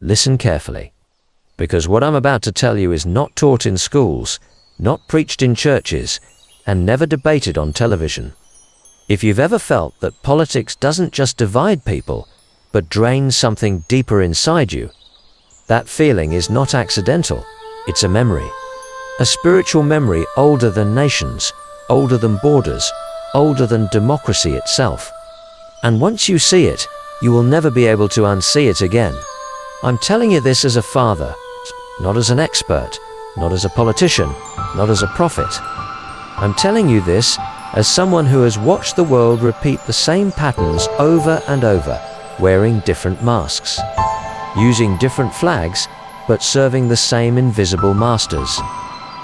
listen carefully. Because what I'm about to tell you is not taught in schools, not preached in churches, and never debated on television. If you've ever felt that politics doesn't just divide people, but drains something deeper inside you, that feeling is not accidental, it's a memory. A spiritual memory older than nations, older than borders, older than democracy itself. And once you see it, you will never be able to unsee it again. I'm telling you this as a father, not as an expert, not as a politician, not as a prophet. I'm telling you this as someone who has watched the world repeat the same patterns over and over, wearing different masks, using different flags, but serving the same invisible masters.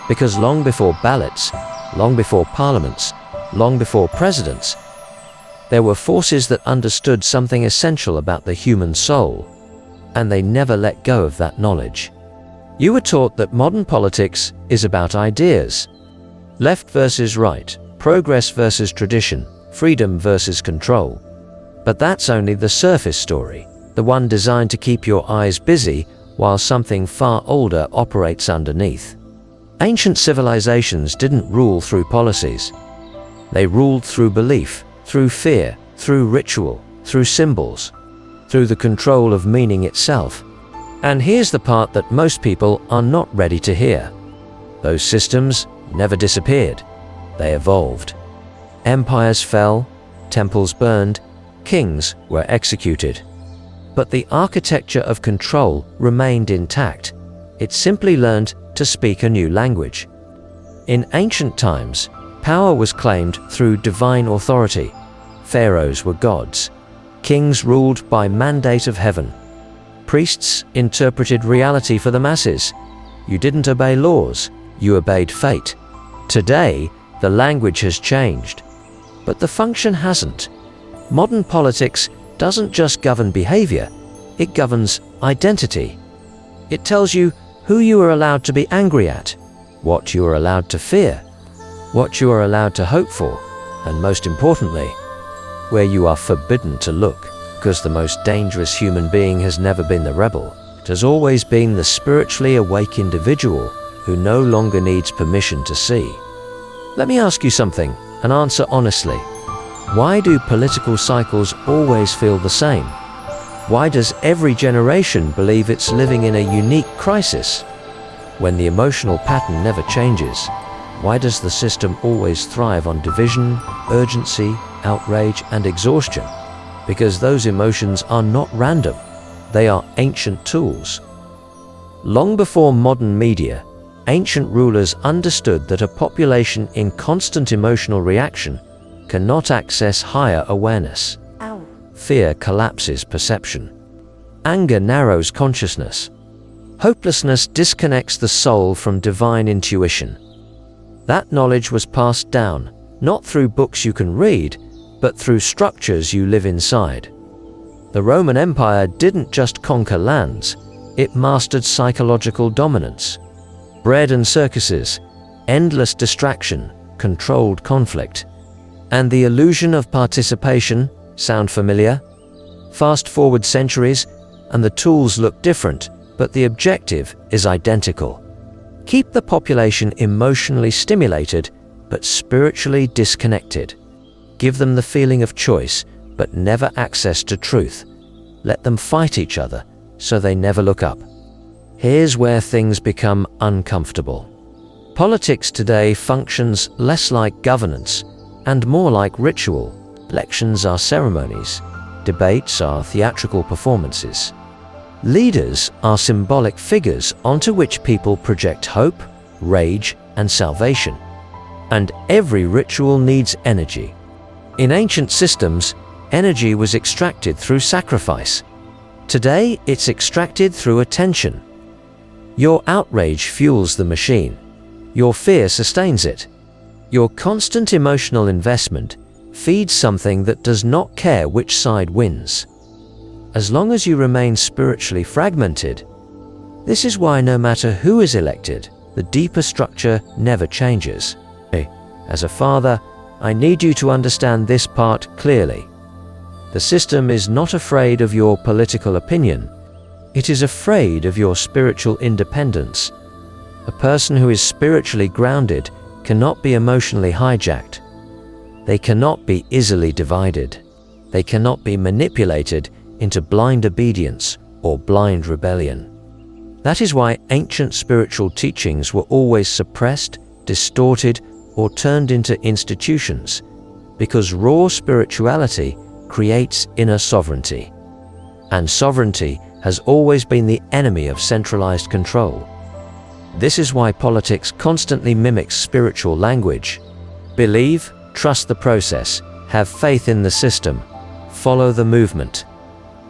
Because long before ballots, long before parliaments, long before presidents, there were forces that understood something essential about the human soul, and they never let go of that knowledge. You were taught that modern politics is about ideas. Left versus right, progress versus tradition, freedom versus control. But that's only the surface story, the one designed to keep your eyes busy while something far older operates underneath. Ancient civilizations didn't rule through policies. They ruled through belief, through fear, through ritual, through symbols, through the control of meaning itself. And here's the part that most people are not ready to hear. Those systems never disappeared. They evolved. Empires fell, temples burned, kings were executed. But the architecture of control remained intact. It simply learned to speak a new language. In ancient times, power was claimed through divine authority. Pharaohs were gods. Kings ruled by mandate of heaven. Priests interpreted reality for the masses. You didn't obey laws, you obeyed fate. Today, the language has changed, but the function hasn't. Modern politics doesn't just govern behavior, it governs identity. It tells you who you are allowed to be angry at, what you are allowed to fear, what you are allowed to hope for, and most importantly, where you are forbidden to look. Because the most dangerous human being has never been the rebel. It has always been the spiritually awake individual who no longer needs permission to see. Let me ask you something, and answer honestly. Why do political cycles always feel the same? Why does every generation believe it's living in a unique crisis? When the emotional pattern never changes, why does the system always thrive on division, urgency, outrage, and exhaustion? Because those emotions are not random, they are ancient tools. Long before modern media, ancient rulers understood that a population in constant emotional reaction cannot access higher awareness. Fear collapses perception. Anger narrows consciousness. Hopelessness disconnects the soul from divine intuition. That knowledge was passed down, not through books you can read, but through structures you live inside. The Roman Empire didn't just conquer lands, it mastered psychological dominance. Bread and circuses, endless distraction, controlled conflict, and the illusion of participation. Sound familiar? Fast forward centuries, and the tools look different, but the objective is identical. Keep the population emotionally stimulated, but spiritually disconnected. Give them the feeling of choice, but never access to truth. Let them fight each other, so they never look up. Here's where things become uncomfortable. Politics today functions less like governance, and more like ritual. Elections are ceremonies. Debates are theatrical performances. Leaders are symbolic figures onto which people project hope, rage, and salvation. And every ritual needs energy. In ancient systems, energy was extracted through sacrifice. Today, it's extracted through attention. Your outrage fuels the machine. Your fear sustains it. Your constant emotional investment feeds something that does not care which side wins. As long as you remain spiritually fragmented, this is why no matter who is elected, the deeper structure never changes. As a father, I need you to understand this part clearly. The system is not afraid of your political opinion. It is afraid of your spiritual independence. A person who is spiritually grounded cannot be emotionally hijacked. They cannot be easily divided. They cannot be manipulated into blind obedience or blind rebellion. That is why ancient spiritual teachings were always suppressed, distorted, or turned into institutions, because raw spirituality creates inner sovereignty. And sovereignty has always been the enemy of centralized control. This is why politics constantly mimics spiritual language. Believe, trust the process, have faith in the system, follow the movement.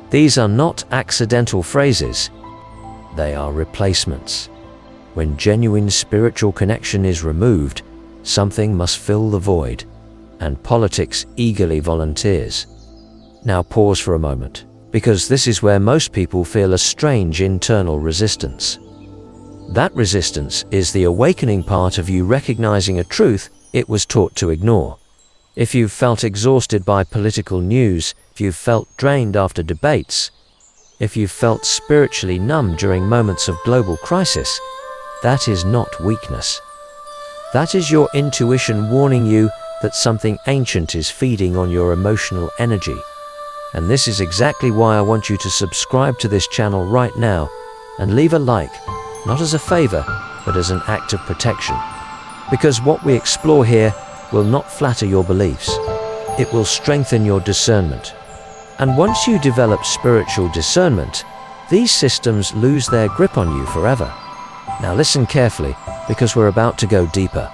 These are not accidental phrases. They are replacements. When genuine spiritual connection is removed, something must fill the void, and politics eagerly volunteers. Now pause for a moment, because this is where most people feel a strange internal resistance. That resistance is the awakening part of you recognizing a truth it was taught to ignore. If you've felt exhausted by political news, if you've felt drained after debates, if you've felt spiritually numb during moments of global crisis, that is not weakness. That is your intuition warning you that something ancient is feeding on your emotional energy. And this is exactly why I want you to subscribe to this channel right now and leave a like, not as a favor, but as an act of protection. Because what we explore here will not flatter your beliefs. It will strengthen your discernment. And once you develop spiritual discernment, these systems lose their grip on you forever. Now listen carefully, because we're about to go deeper.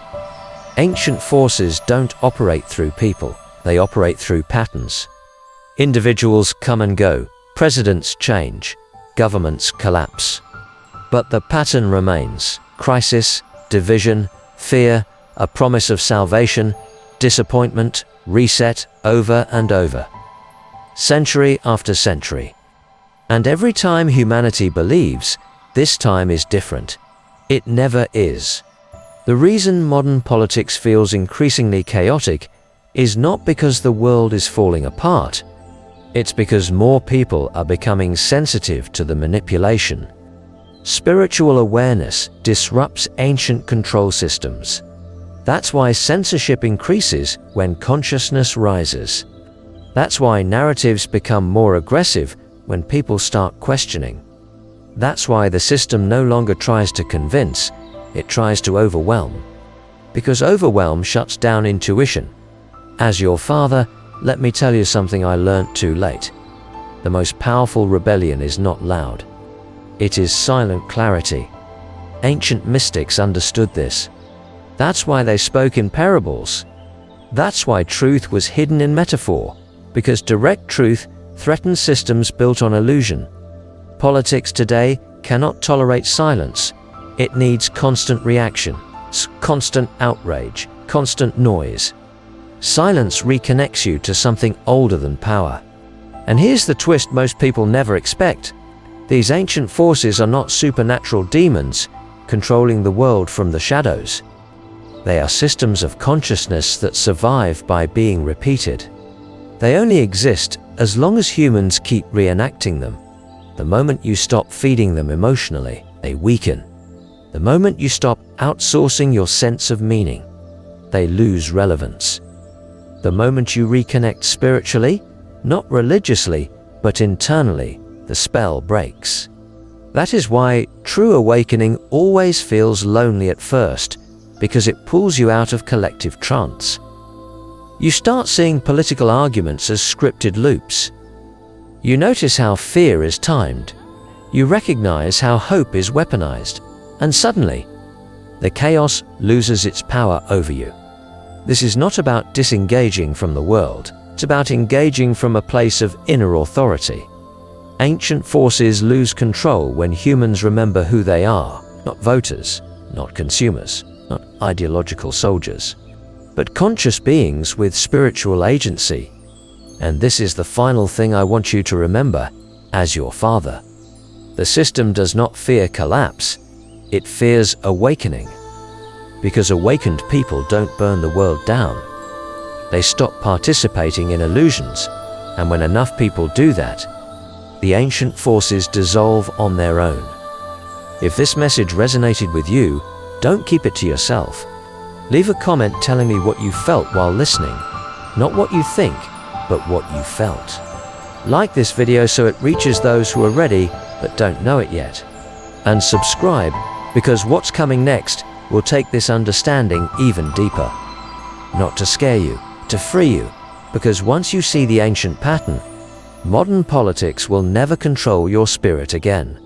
Ancient forces don't operate through people, they operate through patterns. Individuals come and go, presidents change, governments collapse. But the pattern remains: crisis, division, fear, a promise of salvation, disappointment, reset, over and over. Century after century. And every time humanity believes, this time is different. It never is. The reason modern politics feels increasingly chaotic is not because the world is falling apart. It's because more people are becoming sensitive to the manipulation. Spiritual awareness disrupts ancient control systems. That's why censorship increases when consciousness rises. That's why narratives become more aggressive when people start questioning. That's why the system no longer tries to convince, it tries to overwhelm. Because overwhelm shuts down intuition. As your father, let me tell you something I learnt too late. The most powerful rebellion is not loud. It is silent clarity. Ancient mystics understood this. That's why they spoke in parables. That's why truth was hidden in metaphor, because direct truth threatens systems built on illusion. Politics today cannot tolerate silence. It needs constant reaction, constant outrage, constant noise. Silence reconnects you to something older than power. And here's the twist most people never expect. These ancient forces are not supernatural demons controlling the world from the shadows. They are systems of consciousness that survive by being repeated. They only exist as long as humans keep reenacting them. The moment you stop feeding them emotionally, they weaken. The moment you stop outsourcing your sense of meaning, they lose relevance. The moment you reconnect spiritually, not religiously, but internally, the spell breaks. That is why true awakening always feels lonely at first, because it pulls you out of collective trance. You start seeing political arguments as scripted loops. You notice how fear is timed. You recognize how hope is weaponized. And suddenly, the chaos loses its power over you. This is not about disengaging from the world. It's about engaging from a place of inner authority. Ancient forces lose control when humans remember who they are, not voters, not consumers, not ideological soldiers, but conscious beings with spiritual agency. And this is the final thing I want you to remember as your father. The system does not fear collapse, it fears awakening. Because awakened people don't burn the world down. They stop participating in illusions, and when enough people do that, the ancient forces dissolve on their own. If this message resonated with you, don't keep it to yourself. Leave a comment telling me what you felt while listening. Not what you think, but what you felt. Like this video so it reaches those who are ready but don't know it yet. And subscribe, because what's coming next will take this understanding even deeper. Not to scare you, to free you, because once you see the ancient pattern, modern politics will never control your spirit again.